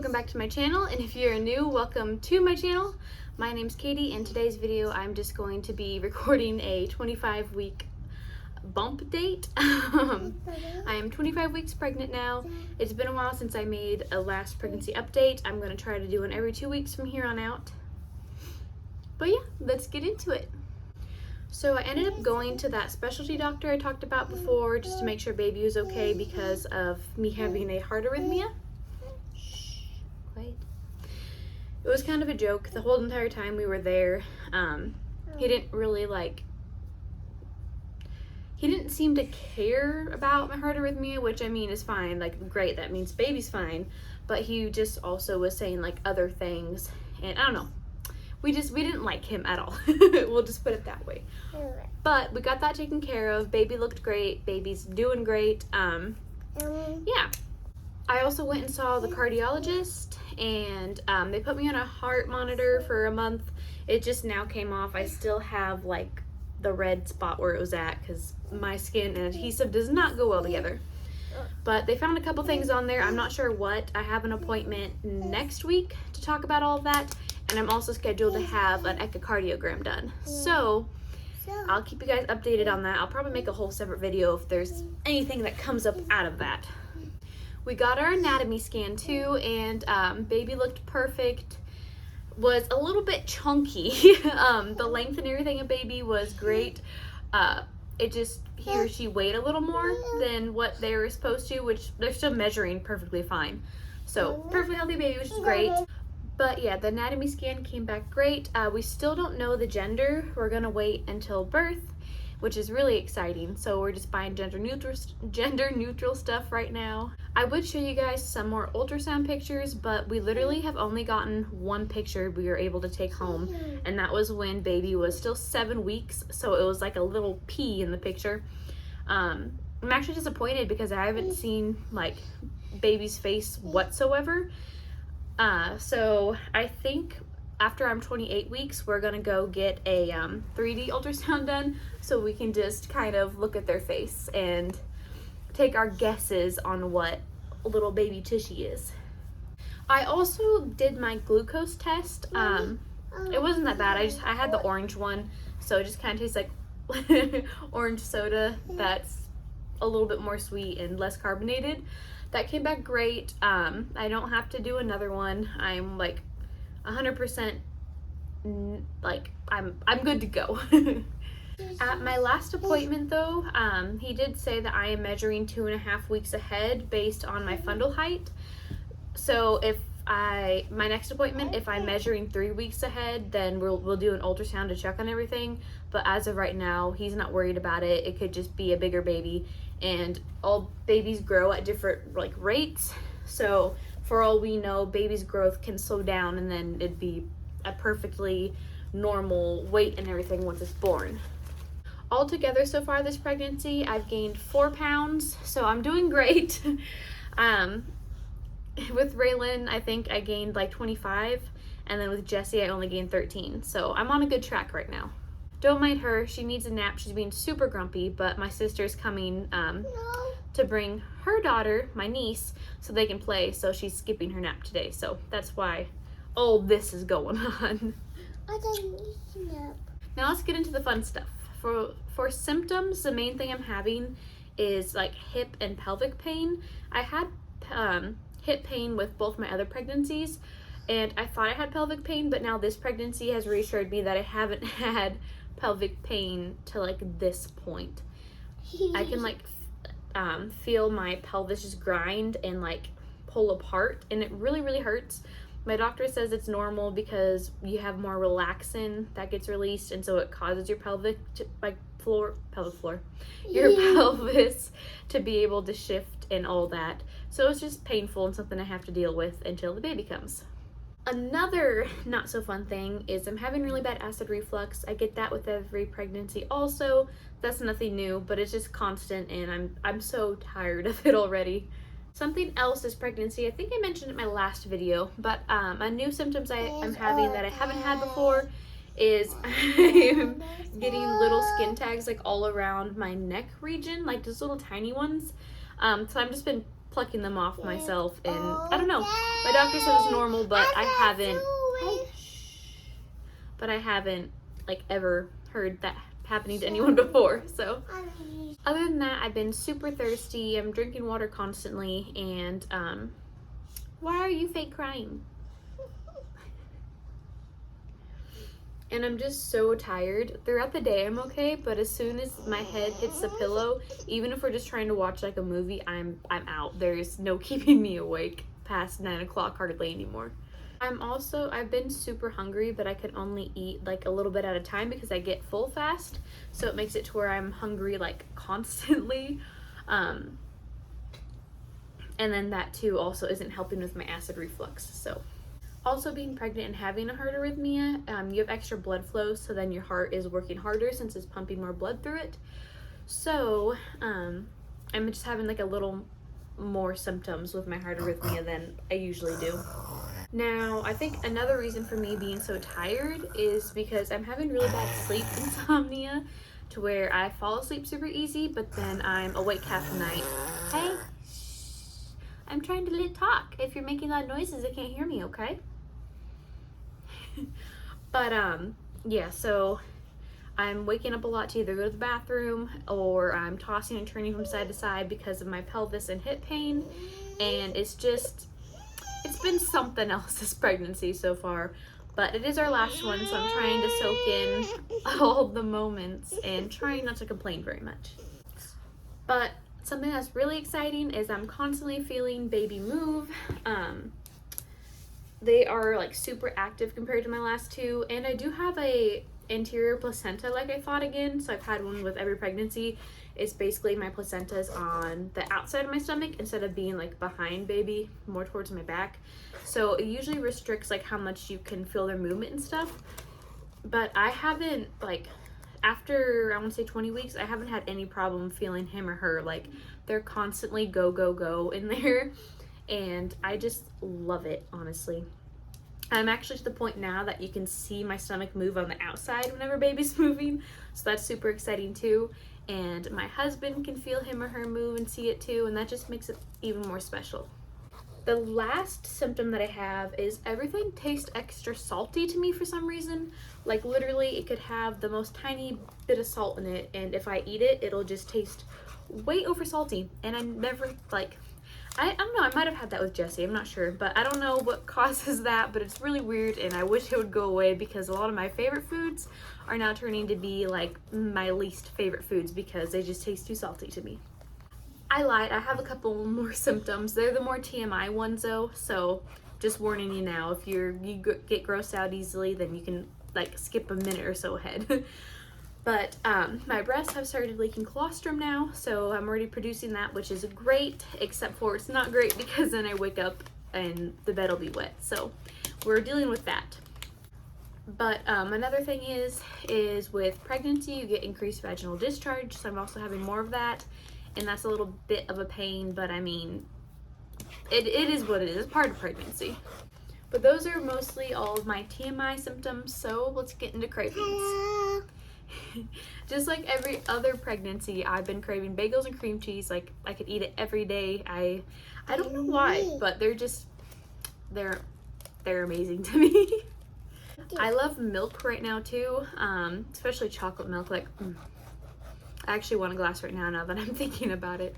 welcome back to my channel, and if you're new, welcome to my channel. My name's Katie. In today's video I'm just going to be recording a 25-week bump date. I am 25 weeks pregnant now. It's been a while since I made a last pregnancy update. I'm going to try to do one every 2 weeks from here on out. But yeah, let's get into it. So I ended up going to that specialty doctor I talked about before just to make sure baby was okay because of me having a heart arrhythmia. Quiet. It was kind of a joke the whole entire time we were there. He didn't really he didn't seem to care about my heart arrhythmia, which I mean is fine, like great, that means baby's fine, but he just also was saying like other things, and I don't know, we didn't like him at all. We'll just put it that way. But we got that taken care of. Baby looked great, baby's doing great. Yeah, I also went and saw the cardiologist, and they put me on a heart monitor for a month. It just now came off. I still have like the red spot where it was at because my skin and adhesive does not go well together. But they found a couple things on there. I'm not sure what. I have an appointment next week to talk about all of that, and I'm also scheduled to have an echocardiogram done. So I'll keep you guys updated on that. I'll probably make a whole separate video if there's anything that comes up out of that. We got our anatomy scan too, and baby looked perfect. Was a little bit chunky. The length and everything of baby was great. It just, he or she weighed a little more than what they were supposed to, which they're still measuring perfectly fine. So perfectly healthy baby, which is great. But yeah, the anatomy scan came back great. We still don't know the gender. We're gonna wait until birth, which is really exciting. So we're just buying gender neutral stuff right now. I would show you guys some more ultrasound pictures, but we literally have only gotten one picture we were able to take home, and that was when baby was still 7 weeks, so it was like a little pea in the picture. I'm actually disappointed because I haven't seen like baby's face whatsoever. So I think after I'm 28 weeks, we're gonna go get a 3D ultrasound done so we can just kind of look at their face and take our guesses on what little baby Tushy is. I also did my glucose test. It wasn't that bad. I had the orange one, so it just kind of tastes like orange soda that's a little bit more sweet and less carbonated. That came back great. I don't have to do another one. I'm like 100% like I'm good to go. At my last appointment though, he did say that I am measuring 2.5 weeks ahead based on my fundal height. So if my next appointment, if I'm measuring 3 weeks ahead, then we'll do an ultrasound to check on everything. But as of right now, he's not worried about it. It could just be a bigger baby, and all babies grow at different like rates. So for all we know, baby's growth can slow down, and then it'd be a perfectly normal weight and everything once it's born. Altogether so far this pregnancy, I've gained 4 pounds, so I'm doing great. With Raylan, I think I gained like 25, and then with Jessie, I only gained 13. So I'm on a good track right now. Don't mind her, she needs a nap. She's being super grumpy, but my sister's coming to bring her daughter, my niece, so they can play, so she's skipping her nap today. So that's why all this is going on. I don't need a nap. Now let's get into the fun stuff. For symptoms, the main thing I'm having is like hip and pelvic pain. I had hip pain with both my other pregnancies, and I thought I had pelvic pain, but now this pregnancy has reassured me that I haven't had pelvic pain to like this point. I can like feel my pelvis just grind and like pull apart, and it really hurts. My doctor says it's normal because you have more relaxin that gets released, and so it causes your pelvic pelvis to be able to shift and all that. So it's just painful and something I have to deal with until the baby comes. Another not so fun thing is I'm having really bad acid reflux. I get that with every pregnancy also. That's nothing new, but it's just constant, and I'm so tired of it already. Something else this pregnancy, I think I mentioned in my last video, but a new symptoms I'm having that I haven't had before is I'm getting little skin tags like all around my neck region, like just little tiny ones. So I've just been plucking them off myself, and I don't know, My doctor said it's normal, but I haven't. But I haven't like ever heard that happening to anyone before. So other than that, I've been super thirsty. I'm drinking water constantly, and why are you fake crying? And I'm just so tired. Throughout the day I'm okay, but as soon as my head hits the pillow, even if we're just trying to watch like a movie, I'm out. There's no keeping me awake past 9 o'clock hardly anymore. I've been super hungry, but I can only eat like a little bit at a time because I get full fast. So it makes it to where I'm hungry like constantly. And then that too also isn't helping with my acid reflux. So also being pregnant and having a heart arrhythmia, you have extra blood flow, so then your heart is working harder since it's pumping more blood through it. So I'm just having like a little more symptoms with my heart arrhythmia than I usually do. Now, I think another reason for me being so tired is because I'm having really bad sleep insomnia, to where I fall asleep super easy, but then I'm awake half the night. Hey, I'm trying to talk. If you're making loud noises, they can't hear me, okay? But yeah, so I'm waking up a lot to either go to the bathroom, or I'm tossing and turning from side to side because of my pelvis and hip pain, and it's been something else this pregnancy so far. But it is our last one, so I'm trying to soak in all the moments and trying not to complain very much. But something that's really exciting is I'm constantly feeling baby move. They are like super active compared to my last two, and I do have a anterior placenta like I thought again. So I've had one with every pregnancy. It's basically my placenta is on the outside of my stomach instead of being like behind baby, more towards my back. So it usually restricts like how much you can feel their movement and stuff. But I haven't, like, after I want to say 20 weeks, I haven't had any problem feeling him or her. Like, they're constantly go, go, go in there, and I just love it, honestly. I'm actually to the point now that you can see my stomach move on the outside whenever baby's moving, so that's super exciting too. And my husband can feel him or her move and see it too, and that just makes it even more special. The last symptom that I have is everything tastes extra salty to me for some reason. Like, literally, it could have the most tiny bit of salt in it, and if I eat it, it'll just taste way over salty. And I never, like, I don't know, I might have had that with Jesse, I'm not sure, but I don't know what causes that, but it's really weird, and I wish it would go away because a lot of my favorite foods are now turning to be like my least favorite foods because they just taste too salty to me. I lied, I have a couple more symptoms. They're the more TMI ones though, so just warning you now, if you get grossed out easily, then you can like skip a minute or so ahead. But my breasts have started leaking colostrum now, so I'm already producing that, which is great, except for it's not great because then I wake up and the bed will be wet. So we're dealing with that. But another thing is with pregnancy, you get increased vaginal discharge, so I'm also having more of that, and that's a little bit of a pain, but I mean, it is what it is. It's part of pregnancy. But those are mostly all of my TMI symptoms, so let's get into cravings. Just like every other pregnancy, I've been craving bagels and cream cheese. Like, I could eat it every day. I don't know why, but they're amazing to me. I love milk right now too, especially chocolate milk. Like, I actually want a glass right now that I'm thinking about it.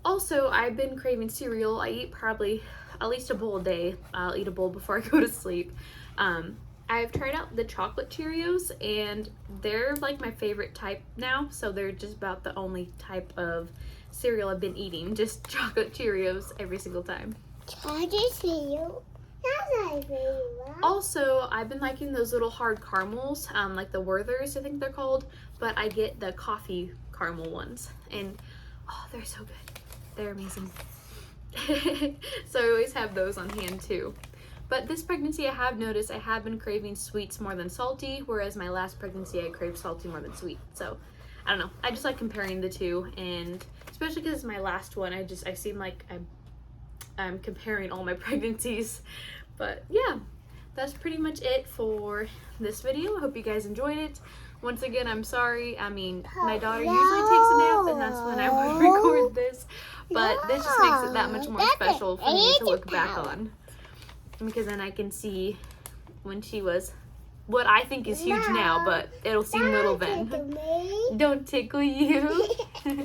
Also, I've been craving cereal. I eat probably at least a bowl a day. I'll eat a bowl before I go to sleep. I've tried out the chocolate Cheerios, and they're like my favorite type now, so they're just about the only type of cereal I've been eating, just chocolate Cheerios every single time. Chocolate cereal? That's my favorite. Also, I've been liking those little hard caramels, like the Werthers, I think they're called, but I get the coffee caramel ones, and oh, they're so good. They're amazing. So I always have those on hand too. But this pregnancy, I have noticed I have been craving sweets more than salty, whereas my last pregnancy I craved salty more than sweet. So I don't know, I just like comparing the two, and especially because it's my last one, I seem like I'm comparing all my pregnancies. But yeah, that's pretty much it for this video. I hope you guys enjoyed it. Once again, I'm sorry. I mean, my daughter usually takes a nap, and that's when I would record this. But this just makes it that much more special for me to look back on. Because then I can see when she was what I think is huge now, but it'll seem little then. Don't tickle you. But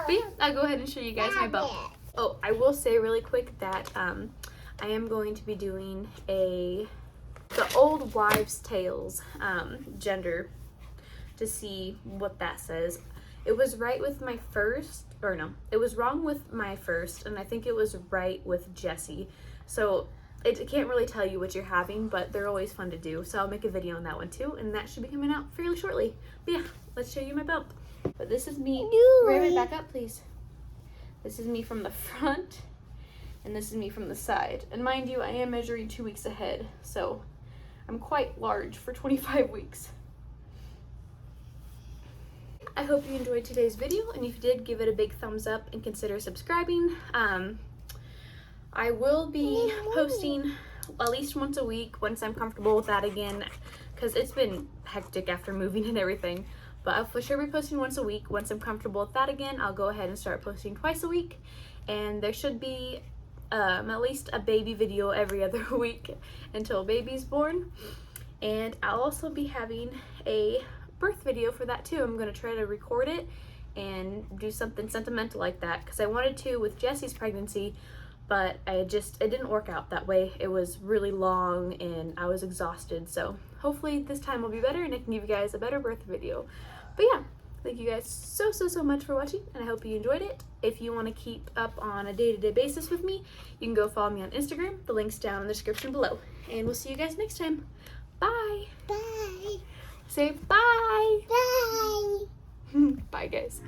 yeah, I'll go ahead and show you guys my bump. Oh, I will say really quick that I am going to be doing the Old Wives' Tales gender to see what that says. It was right with my first, or no, it was wrong with my first, and I think it was right with Jessie. So it can't really tell you what you're having, but they're always fun to do. So I'll make a video on that one too, and that should be coming out fairly shortly. But yeah, let's show you my bump. But this is me. Raven, back up, please. This is me from the front, and this is me from the side. And mind you, I am measuring 2 weeks ahead, so I'm quite large for 25 weeks. I hope you enjoyed today's video, and if you did, give it a big thumbs up and consider subscribing. I will be posting at least once a week once I'm comfortable with that again, because it's been hectic after moving and everything. But I'll for sure be posting once a week. Once I'm comfortable with that again, I'll go ahead and start posting twice a week. And there should be at least a baby video every other week until baby's born. And I'll also be having a birth video for that too. I'm going to try to record it and do something sentimental like that, because I wanted to with Jessie's pregnancy, but it didn't work out that way. It was really long and I was exhausted, so hopefully this time will be better and I can give you guys a better birth video. But yeah, thank you guys so much for watching, and I hope you enjoyed it. If you want to keep up on a day-to-day basis with me, you can go follow me on Instagram. The link's down in the description below. And we'll see you guys next time. Bye. Bye. Say bye. Bye. Bye, guys.